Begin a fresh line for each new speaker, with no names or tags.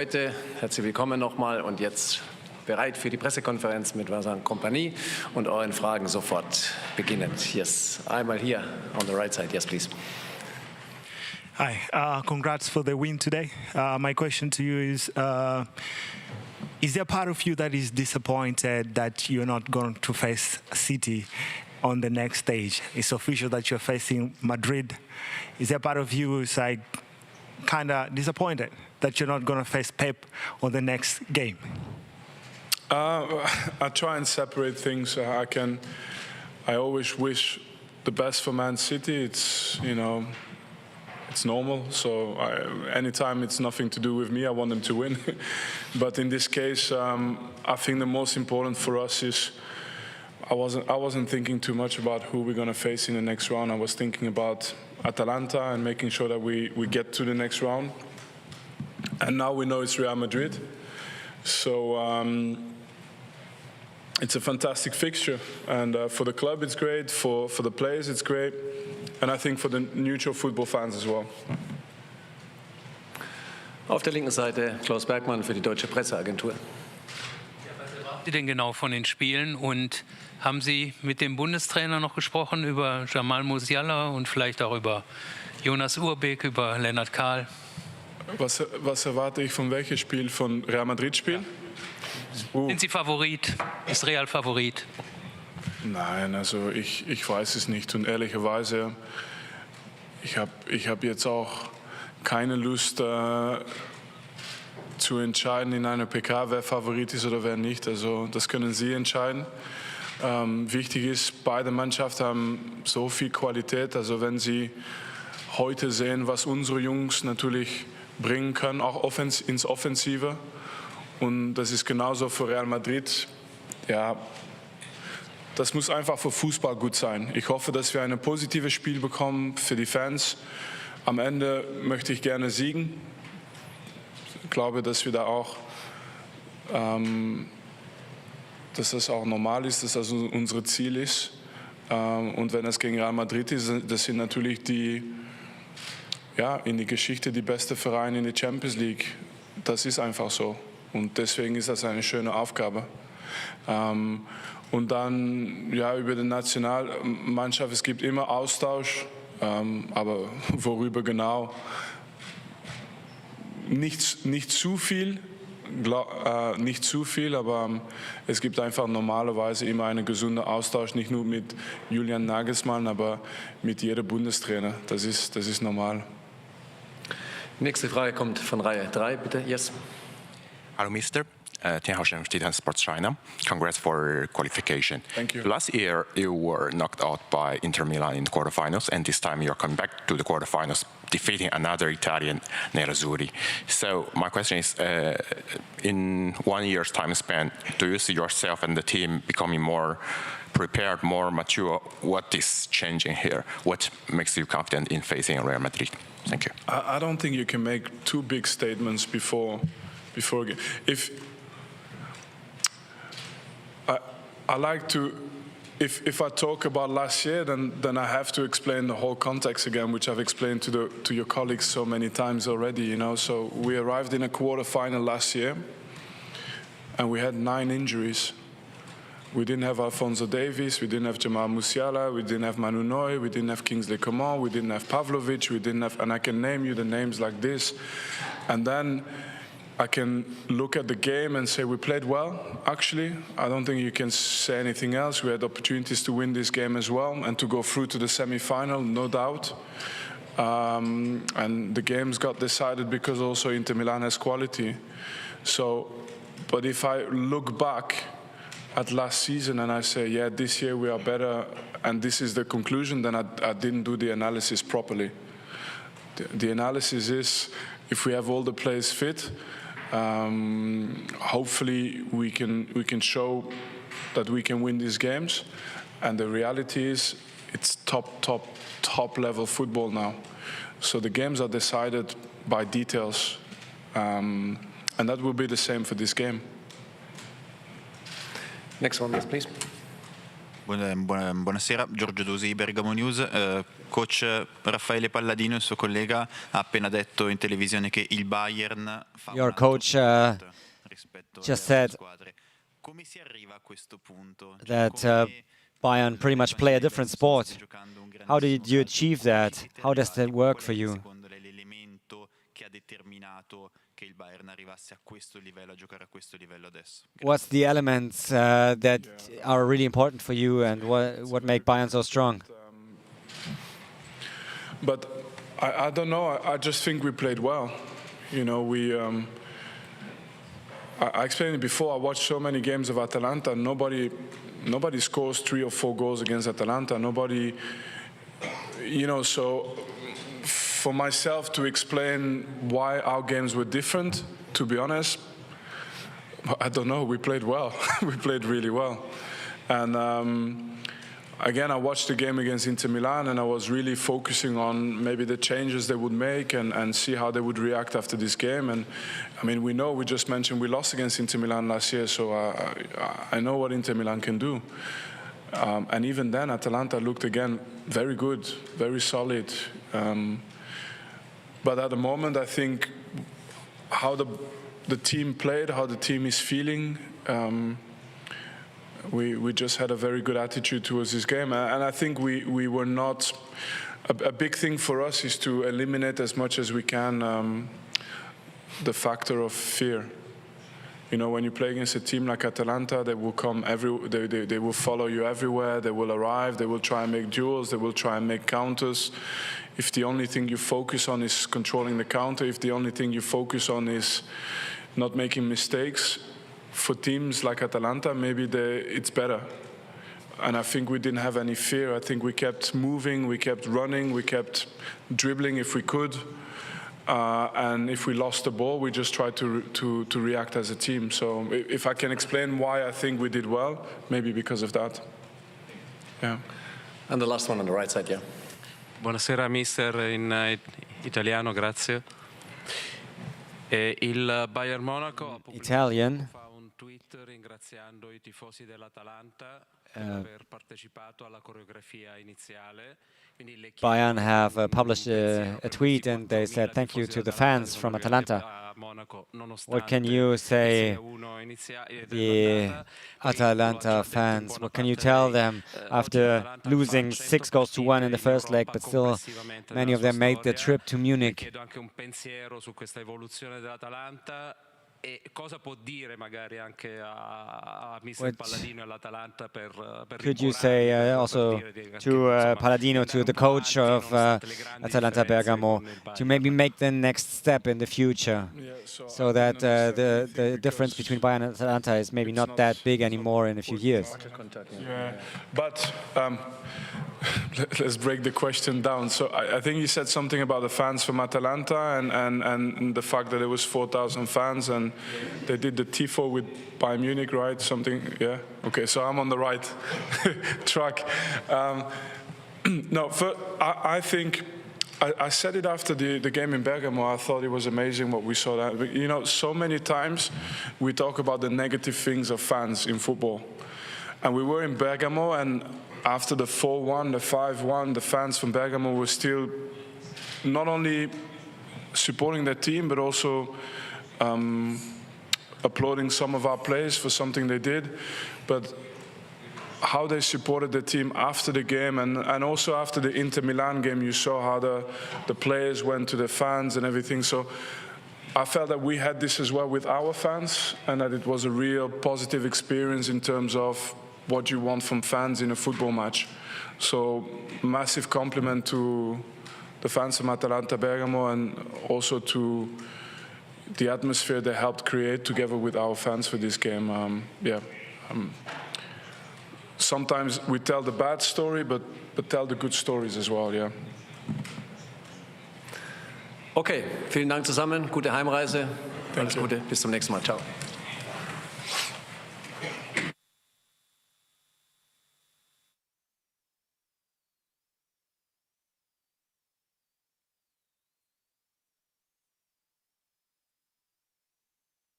Heute herzlich willkommen nochmal und jetzt bereit für die Pressekonferenz mit Vincent Kompany und euren Fragen sofort beginnend. Yes, einmal hier on the right side. Yes, please.
Hi, congrats for the win today. My question to you is there a part of you that is disappointed that you're not going to face City on the next stage? It's official that you're facing Madrid. Is there a part of you who's like kind of disappointed that you're not going to face Pep on the next game?
I try and separate things. I always wish the best for Man City. It's normal. So anytime it's nothing to do with me, I want them to win. But in this case, I think the most important for us is I wasn't thinking too much about who we're going to face in the next round. I was thinking about Atalanta and making sure that we get to the next round. And now we know it's Real Madrid. So it's a fantastic fixture. And for the club, it's great. For the players, it's great. And I think for the neutral football fans as well.
Auf der linken Seite Klaus Bergmann für die Deutsche Presseagentur.
Was erwarten Sie denn genau von den Spielen? Und haben Sie mit dem Bundestrainer noch gesprochen über Jamal Musiala und vielleicht auch über Jonas Urbeck, über Lennart Kahl?
Was erwarte ich von welchem Spiel? Von Real Madrid-Spiel? Ja.
Sind Sie Favorit? Ist Real Favorit?
Nein, also ich weiß es nicht. Und ehrlicherweise, ich hab jetzt auch keine Lust zu entscheiden in einer PK, wer Favorit ist oder wer nicht. Also das können Sie entscheiden. Wichtig ist, beide Mannschaften haben so viel Qualität. Also wenn Sie heute sehen, was unsere Jungs natürlich bringen können, auch ins Offensive. Und das ist genauso für Real Madrid. Ja, das muss einfach für Fußball gut sein. Ich hoffe, dass wir ein positives Spiel bekommen für die Fans. Am Ende möchte ich gerne siegen. Ich glaube, dass wir da auch, dass das auch normal ist, dass das unser Ziel ist. Und wenn es gegen Real Madrid ist, das sind natürlich in die Geschichte die beste Vereine in der Champions League. Das ist einfach so. Und deswegen ist das eine schöne Aufgabe. Und dann über die Nationalmannschaft, es gibt immer Austausch, aber worüber genau? Nicht zu viel, aber es gibt einfach normalerweise immer einen gesunden Austausch, nicht nur mit Julian Nagelsmann, aber mit jedem Bundestrainer. Das ist normal.
Nächste Frage kommt von Reihe 3, bitte. Yes.
Hallo, Mister. Tienhausen, Sports China. Congrats for qualification.
Thank you.
Last year, you were knocked out by Inter Milan in the quarterfinals, and this time you're coming back to the quarterfinals, defeating another Italian, Nerazzurri. So my question is, in 1 year's time span, do you see yourself and the team becoming more prepared, more mature? What is changing here? What makes you confident in facing Real Madrid? Thank you.
I don't think you can make two big statements before. I like to, if I talk about last year, then I have to explain the whole context again, which I've explained to your colleagues so many times already. So we arrived in a quarterfinal last year, and we had 9 injuries. We didn't have Alphonso Davies, we didn't have Jamal Musiala, we didn't have Manu Neuer, we didn't have Kingsley Coman, we didn't have Pavlovic, we didn't have, and I can name you the names like this, and then I can look at the game and say we played well, actually. I don't think you can say anything else. We had opportunities to win this game as well and to go through to the semi-final, no doubt. And the games got decided because also Inter Milan has quality. So, but if I look back at last season and I say, yeah, this year we are better and this is the conclusion, then I didn't do the analysis properly. The analysis is, if we have all the players fit, hopefully we can show that we can win these games, and the reality is it's top level football now. So the games are decided by details, and that will be the same for this game.
Next one, please.
Buonasera, Giorgio Dusi, Bergamo News. Coach Raffaele Palladino, il suo collega, ha appena detto in televisione che il Bayern fa
Your coach just said that Bayern pretty much play a different sport. How did you achieve that? How does that work for you? What's the elements that are really important for you, and what make Bayern so strong?
But I don't know. I just think we played well. You know, I explained it before. I watched so many games of Atalanta. Nobody scores 3 or 4 goals against Atalanta. Nobody, you know. So for myself to explain why our games were different, to be honest, I don't know. We played well. We played really well. And again, I watched the game against Inter Milan, and I was really focusing on maybe the changes they would make and see how they would react after this game. And I mean, we just mentioned we lost against Inter Milan last year, so I know what Inter Milan can do. And even then, Atalanta looked again very good, very solid. But at the moment, I think how the team played, how the team is feeling, we just had a very good attitude towards this game. And I think we were not... A big thing for us is to eliminate as much as we can the factor of fear. You know, when you play against a team like Atalanta, they will come they will follow you everywhere. They will arrive. They will try and make duels. They will try and make counters. If the only thing you focus on is controlling the counter, if the only thing you focus on is not making mistakes, for teams like Atalanta, maybe it's better. And I think we didn't have any fear. I think we kept moving, we kept running, we kept dribbling if we could. And if we lost the ball, we just tried to react as a team. So if I can explain why I think we did well, maybe because of that. Yeah.
And the last one on the right side, yeah.
Buonasera mister, in italiano, grazie. Il Bayern Monaco
Italian.
fa un tweet ringraziando i tifosi dell'Atalanta per aver partecipato alla coreografia iniziale.
Bayern have published a tweet, and they said thank you to the fans from Atalanta. What can you say, the Atalanta fans? What can you tell them after losing 6-1 in the first leg, but still many of them made the trip to Munich?
E cosa può dire magari anche a Mr. Palladino e all'Atalanta per
could you say also to Palladino, to the coach of Atalanta Bergamo, to maybe make the next step in the future, so that the difference between Bayern and Atalanta is maybe not that big anymore in a few years?
Yeah, but let's break the question down. So I think you said something about the fans from Atalanta and the fact that there was 4,000 fans and they did the tifo with Bayern Munich, right? Something, yeah? Okay, so I'm on the right track. No, I think I said it after the game in Bergamo. I thought it was amazing what we saw. That, you know, so many times we talk about the negative things of fans in football. And we were in Bergamo, and after the 4-1, the 5-1, the fans from Bergamo were still not only supporting their team, but also applauding some of our players for something they did. But how they supported the team after the game, and also after the Inter Milan game, you saw how the players went to the fans and everything. So I felt that we had this as well with our fans, and that it was a real positive experience in terms of what you want from fans in a football match. So massive compliment to the fans from Atalanta Bergamo, and also to the atmosphere they helped create together with our fans for this game. Sometimes we tell the bad story, but tell the good stories as well, yeah.
Okay, vielen Dank zusammen, gute Heimreise, alles Gute, bis zum nächsten Mal, ciao.